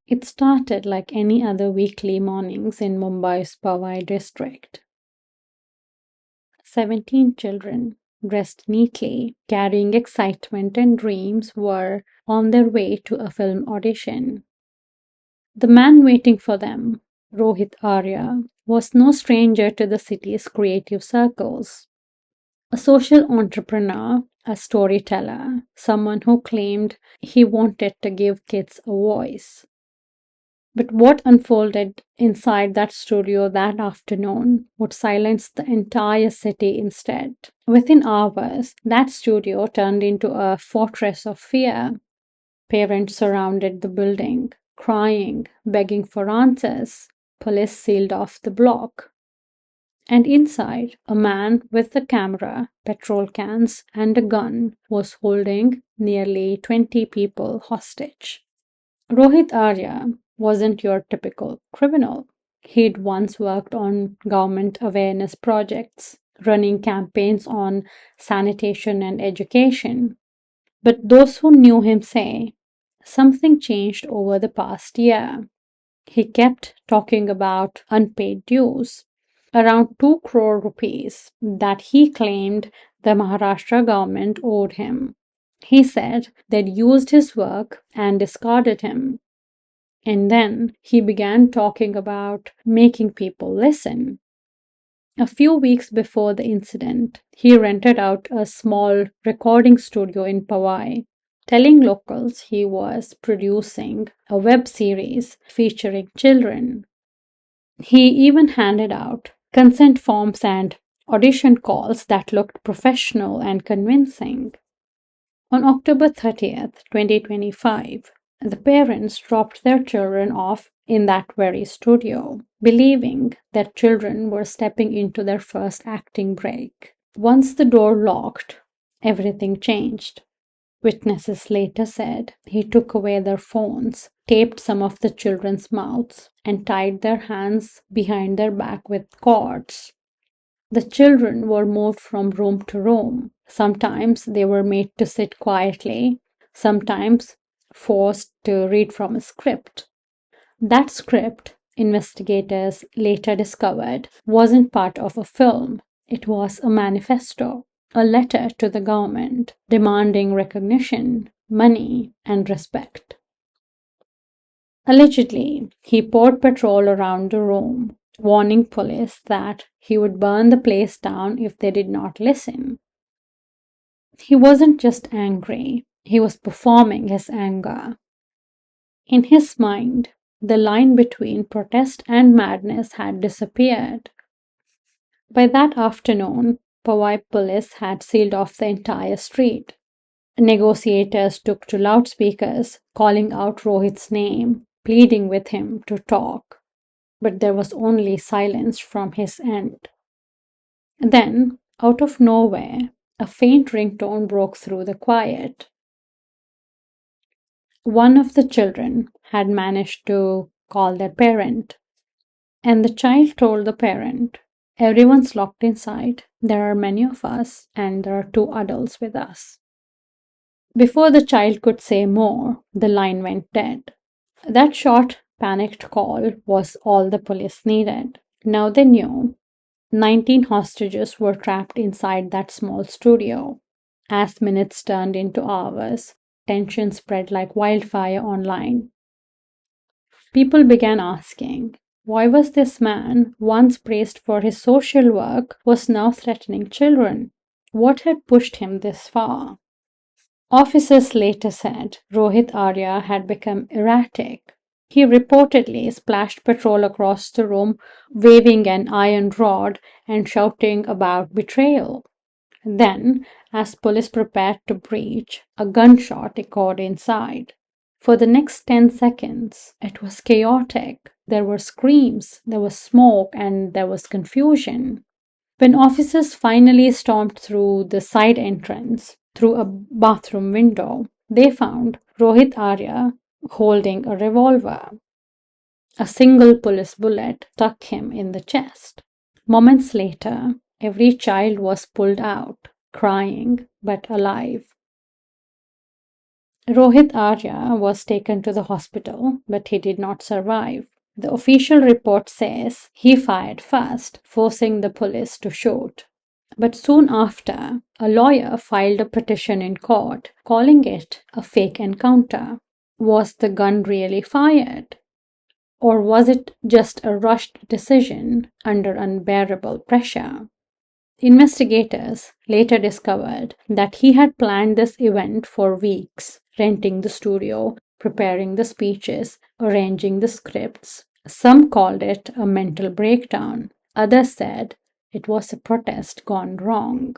It started like any other weekly mornings in Mumbai's Powai district. 17 children, dressed neatly, carrying excitement and dreams, were on their way to a film audition. The man waiting for them, Rohit Aarrya, was no stranger to the city's creative circles. A social entrepreneur, a storyteller, someone who claimed he wanted to give kids a voice. But what unfolded inside that studio that afternoon would silence the entire city instead. Within hours, that studio turned into a fortress of fear. Parents surrounded the building, crying, begging for answers. Police sealed off the block. And inside, a man with a camera, petrol cans, and a gun was holding nearly 20 people hostage. Rohit Aarrya wasn't your typical criminal. He'd once worked on government awareness projects, running campaigns on sanitation and education. But those who knew him say something changed over the past year. He kept talking about unpaid dues, around 2 crore rupees, that he claimed the Maharashtra government owed him. He said they'd used his work and discarded him. And then he began talking about making people listen. A few weeks before the incident, he rented out a small recording studio in Powai, telling locals he was producing a web series featuring children. He even handed out consent forms and audition calls that looked professional and convincing. On October 30th, 2025, the parents dropped their children off in that very studio, believing that children were stepping into their first acting break. Once the door locked, everything changed. Witnesses later said he took away their phones, taped some of the children's mouths, and tied their hands behind their back with cords. The children were moved from room to room. Sometimes they were made to sit quietly, sometimes forced to read from a script. That script, investigators later discovered, wasn't part of a film. It was a manifesto, a letter to the government demanding recognition, money, and respect. Allegedly, he poured petrol around the room, warning police that he would burn the place down if they did not listen. He wasn't just angry, he was performing his anger. In his mind, the line between protest and madness had disappeared. By that afternoon, Powai police had sealed off the entire street. Negotiators took to loudspeakers, calling out Rohit's name, pleading with him to talk. But there was only silence from his end. Then, out of nowhere, a faint ringtone broke through the quiet. One of the children had managed to call their parent, and the child told the parent, "Everyone's locked inside. There are many of us, and there are 2 adults with us." Before the child could say more, the line went dead. That short, panicked call was all the police needed. Now they knew 19 hostages were trapped inside that small studio. As minutes turned into hours, tension spread like wildfire online. People began asking, why was this man, once praised for his social work, was now threatening children? What had pushed him this far? Officers later said Rohit Aarrya had become erratic. He reportedly splashed petrol across the room, waving an iron rod and shouting about betrayal. Then, as police prepared to breach, a gunshot echoed inside. For the next 10 seconds, it was chaotic. There were screams, there was smoke, and there was confusion. When officers finally stormed through the side entrance, through a bathroom window, they found Rohit Aarrya holding a revolver. A single police bullet struck him in the chest. Moments later, every child was pulled out, crying but alive. Rohit Aarya was taken to the hospital, but he did not survive. The official report says he fired first, forcing the police to shoot. But soon after, a lawyer filed a petition in court, calling it a fake encounter. Was the gun really fired? Or was it just a rushed decision under unbearable pressure? Investigators later discovered that he had planned this event for weeks, renting the studio, preparing the speeches, arranging the scripts. Some called it a mental breakdown. Others said it was a protest gone wrong.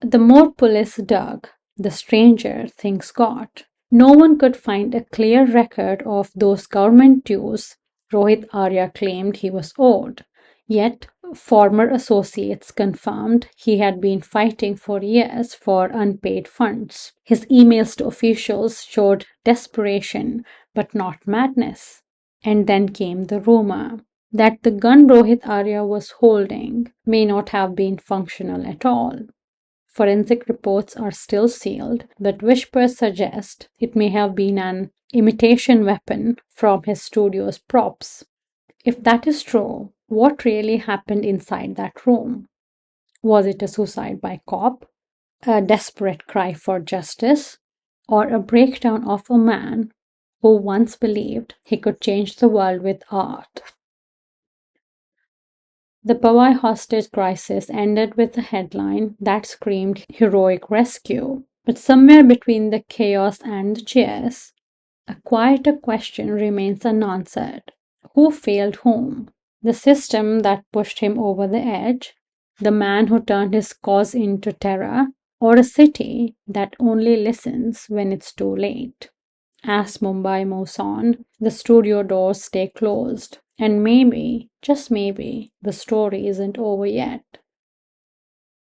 The more police dug, the stranger things got. No one could find a clear record of those government dues Rohit Arya claimed he was owed. Yet, former associates confirmed he had been fighting for years for unpaid funds. His emails to officials showed desperation, but not madness. And then came the rumor that the gun Rohit Arya was holding may not have been functional at all. Forensic reports are still sealed, but whispers suggest it may have been an imitation weapon from his studio's props. If that is true, what really happened inside that room? Was it a suicide by cop, a desperate cry for justice, or a breakdown of a man who once believed he could change the world with art? The Powai hostage crisis ended with a headline that screamed heroic rescue. But somewhere between the chaos and the cheers, a quieter question remains unanswered. Who failed whom? The system that pushed him over the edge, the man who turned his cause into terror, or a city that only listens when it's too late? As Mumbai moves on, the studio doors stay closed. And maybe, just maybe, the story isn't over yet.